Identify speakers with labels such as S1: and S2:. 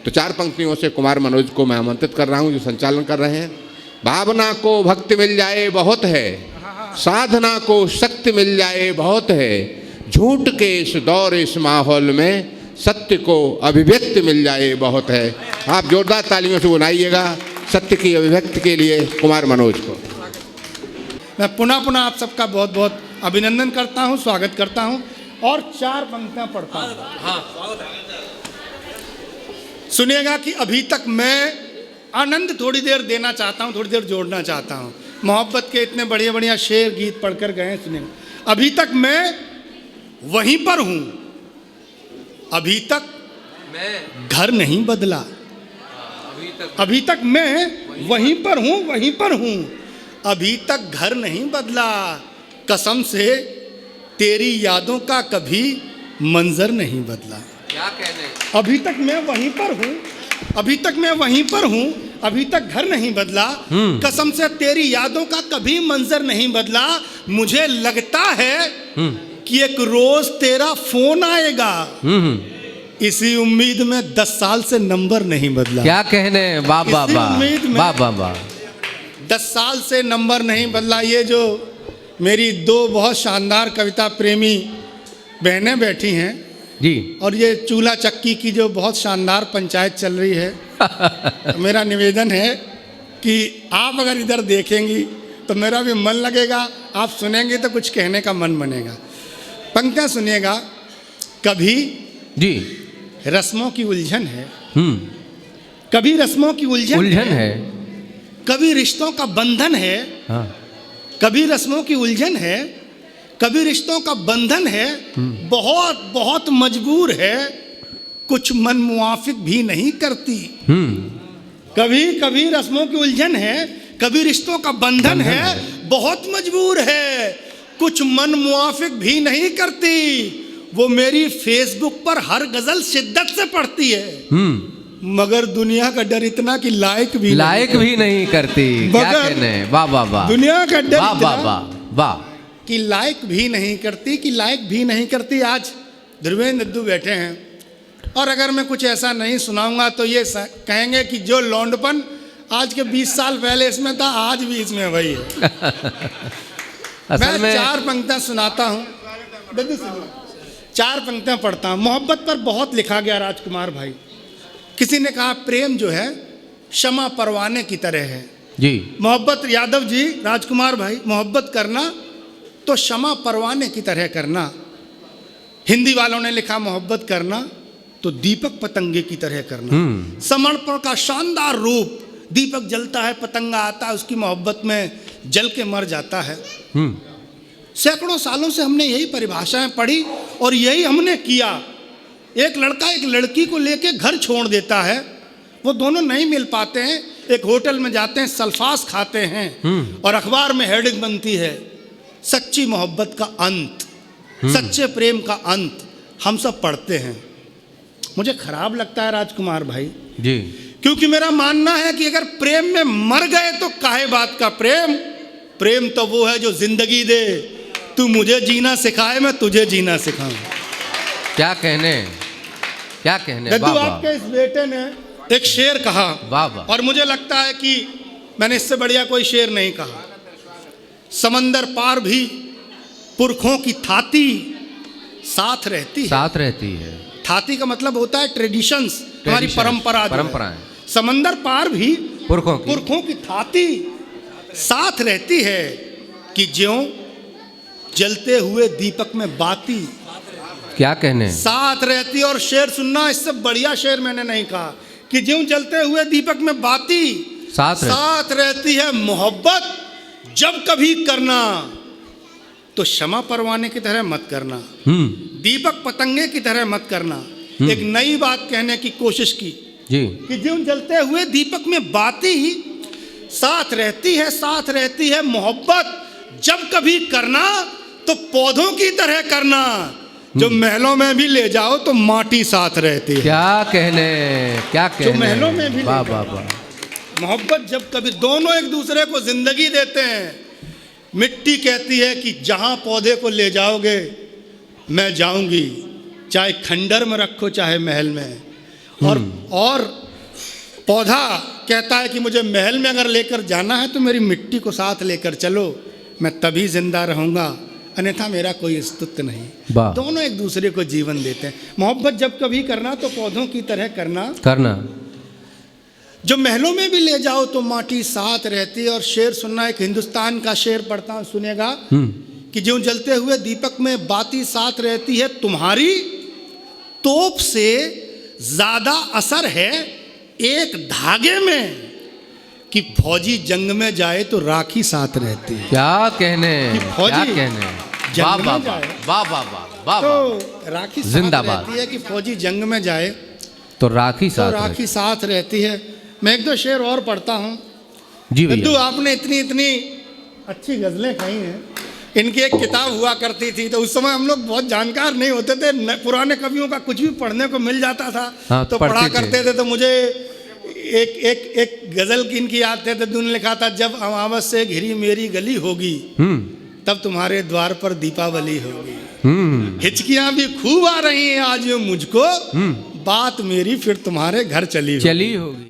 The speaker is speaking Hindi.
S1: तो 4 पंक्तियों से कुमार मनोज को मैं आमंत्रित कर रहा हूँ जो संचालन कर रहे हैं। भावना को भक्ति मिल जाए बहुत है, साधना को शक्ति मिल जाए बहुत है, झूठ के इस दौर इस माहौल में सत्य को अभिव्यक्ति मिल जाए बहुत है। आप जोरदार तालियों से बुलाइएगा सत्य की अभिव्यक्ति के लिए कुमार मनोज को।
S2: मैं पुनः आप सबका बहुत बहुत अभिनंदन करता हूं, स्वागत करता हूं और 4 पंक्तियां पढ़ता हूं। सुनिएगा कि अभी तक मैं आनंद थोड़ी देर देना चाहता हूं, थोड़ी देर जोड़ना चाहता हूं। मोहब्बत के इतने बढ़िया बढ़िया शेर गीत पढ़कर गए। सुनिएगा, अभी तक मैं वहीं पर हूं, अभी तक मैं घर नहीं बदला, अभी तक मैं वहीं पर हूं, अभी तक घर नहीं बदला, कसम से तेरी यादों का कभी मंजर नहीं बदला।
S3: क्या कहने,
S2: अभी तक मैं वहीं पर हूं, अभी तक मैं वहीं पर हूं, अभी तक घर नहीं बदला, कसम से तेरी यादों का कभी मंजर नहीं बदला। मुझे लगता है कि एक रोज तेरा फोन आएगा, इसी उम्मीद में 10 साल से नंबर नहीं बदला।
S3: क्या कहने, वाह वाह वाह, वाह वाह वाह,
S2: 10 साल से नंबर नहीं बदला। ये जो मेरी 2 बहुत शानदार कविता प्रेमी बहनें बैठी हैं
S3: जी,
S2: और ये चूल्हा चक्की की जो बहुत शानदार पंचायत चल रही है मेरा निवेदन है कि आप अगर इधर देखेंगी तो मेरा भी मन लगेगा, आप सुनेंगे तो कुछ कहने का मन बनेगा। पंक्तियां सुनिएगा। कभी
S3: जी
S2: रस्मों की उलझन है, कभी रस्मों की उलझन है, कभी रिश्तों का बंधन है,
S3: हाँ।
S2: कभी रस्मों की उलझन है, कभी रिश्तों का बंधन है, बहुत बहुत मजबूर है, कुछ मन मुआफिक भी नहीं करती। कभी कभी रस्मों की उलझन है, कभी रिश्तों का बंधन है, बहुत मजबूर है, कुछ मन मुआफिक भी नहीं करती। वो मेरी फेसबुक पर हर गजल शिद्दत से पढ़ती है, मगर दुनिया का डर इतना कि लाइक भी
S3: नहीं करती। क्या कहने, वाह वाह वाह,
S2: दुनिया का डर
S3: वाह वाह वाह वाह,
S2: कि लाइक भी नहीं करती, कि लाइक भी नहीं करती। आज ध्रुवेंद्र दद्दू बैठे हैं और अगर मैं कुछ ऐसा नहीं सुनाऊंगा तो ये कहेंगे कि जो लौंडपन आज के 20 साल पहले इसमें था आज भी इसमें वही है।
S3: असल में
S2: 4 पंक्तियां सुनाता हूँ, 4 पंक्तियां पढ़ता हूँ। मोहब्बत पर बहुत लिखा गया राजकुमार भाई। किसी ने कहा प्रेम जो है शमा परवाने की तरह है
S3: जी।
S2: मोहब्बत, यादव जी, राजकुमार भाई, मोहब्बत करना तो शमा परवाने की तरह करना। हिंदी वालों ने लिखा मोहब्बत करना तो दीपक पतंगे की तरह करना। समर्पण का शानदार रूप, दीपक जलता है, पतंगा आता है, उसकी मोहब्बत में जल के मर जाता है। सैकड़ों सालों से हमने यही परिभाषाएं पढ़ी और यही हमने किया। एक लड़का एक लड़की को लेके घर छोड़ देता है, वो दोनों नहीं मिल पाते हैं, एक होटल में जाते हैं, सल्फास खाते हैं और अखबार में हेडिंग बनती है सच्ची मोहब्बत का अंत, सच्चे प्रेम का अंत। हम सब पढ़ते हैं। मुझे खराब लगता है राजकुमार भाई
S3: जी,
S2: क्योंकि मेरा मानना है कि अगर प्रेम में मर गए तो काहे बात का प्रेम। प्रेम तो वो है जो जिंदगी दे, तू मुझे जीना सिखाए मैं तुझे जीना सिखाऊं।
S3: क्या कहने, क्या कहने,
S2: दद्दू,
S3: वाह वाह,
S2: आपके इस बेटे ने एक शेर कहा
S3: वाह वाह,
S2: और मुझे लगता है कि मैंने इससे बढ़िया कोई शेर नहीं कहा। समंदर पार भी पुरखों की थाती साथ रहती है।
S3: साथ रहती है।
S2: थाती का मतलब होता है ट्रेडिशंस, हमारी परंपराएं। समंदर पार भी पुरखों की थाती साथ रहती है कि ज्यों जलते हुए दीपक में बाती।
S3: क्या कहने,
S2: साथ रहती। और शेर सुनना, इससे बढ़िया शेर मैंने नहीं कहा कि ज्यों जलते हुए दीपक में बाती साथ रहती है मोहब्बत। जब कभी करना तो क्षमा परवाने की तरह मत करना, दीपक पतंगे की तरह मत करना। एक नई बात कहने की कोशिश की
S3: जी
S2: कि ज्यों जलते हुए दीपक में बाती साथ रहती है मोहब्बत। जब कभी करना तो पौधों की तरह करना, जो महलों में भी ले जाओ तो माटी साथ रहती है।
S3: क्या कहने, क्या कहने,
S2: जो महलों में भी
S3: वाह वाह वाह।
S2: मोहब्बत जब कभी, दोनों एक दूसरे को जिंदगी देते हैं। मिट्टी कहती है कि जहां पौधे को ले जाओगे मैं जाऊंगी, चाहे खंडर में रखो चाहे महल में। और पौधा कहता है कि मुझे महल में अगर लेकर जाना है तो मेरी मिट्टी को साथ लेकर चलो, मैं तभी जिंदा रहूंगा, अन्यथा मेरा कोई अस्तित्व नहीं।
S3: वाह।
S2: दोनों एक दूसरे को जीवन देते हैं। मोहब्बत जब कभी करना तो पौधों की तरह करना। जो महलों में भी ले जाओ तो माटी साथ रहती है। और शेर सुनना, एक हिंदुस्तान का शेर पढ़ता हूं, सुनेगा कि ज्यों जलते हुए दीपक में बाती साथ रहती है, तुम्हारी तोप से ज्यादा असर है एक धागे में कि फौजी जंग में जाए तो राखी साथ रहती है।
S3: क्या कहने,
S2: फौजी
S3: क्या कहने,
S2: जंग
S3: वाह
S2: में
S3: वाह
S2: जाए
S3: वाह वाह वाह,
S2: तो राखी साथ
S3: जिंदाबाद।
S2: रहती है कि फौजी जंग में जाए
S3: तो राखी
S2: तो
S3: साथ
S2: राखी साथ रहती है। मैं एक दो शेर और पढ़ता हूँ।
S3: जी
S2: बिद्दू,
S3: भैया।
S2: आपने इतनी इतनी अच्छी गजलें खाई हैं। इनकी एक किताब हुआ करती थी, तो उस समय हम लोग बहुत जानकार नहीं होते थे, पुराने कवियों का कुछ भी पढ़ने को मिल जाता था।
S3: हाँ,
S2: तो
S3: पढ़ते
S2: पढ़ा
S3: थे।
S2: करते थे। तो मुझे एक गजल की इनकी याद थे, तो ने लिखा था, जब अमावस से घिरी मेरी गली होगी तब तुम्हारे द्वार पर दीपावली होगी। हिचकियां भी खूब आ रही हैं आज मुझको, बात मेरी फिर तुम्हारे घर चली होगी।
S3: होगी।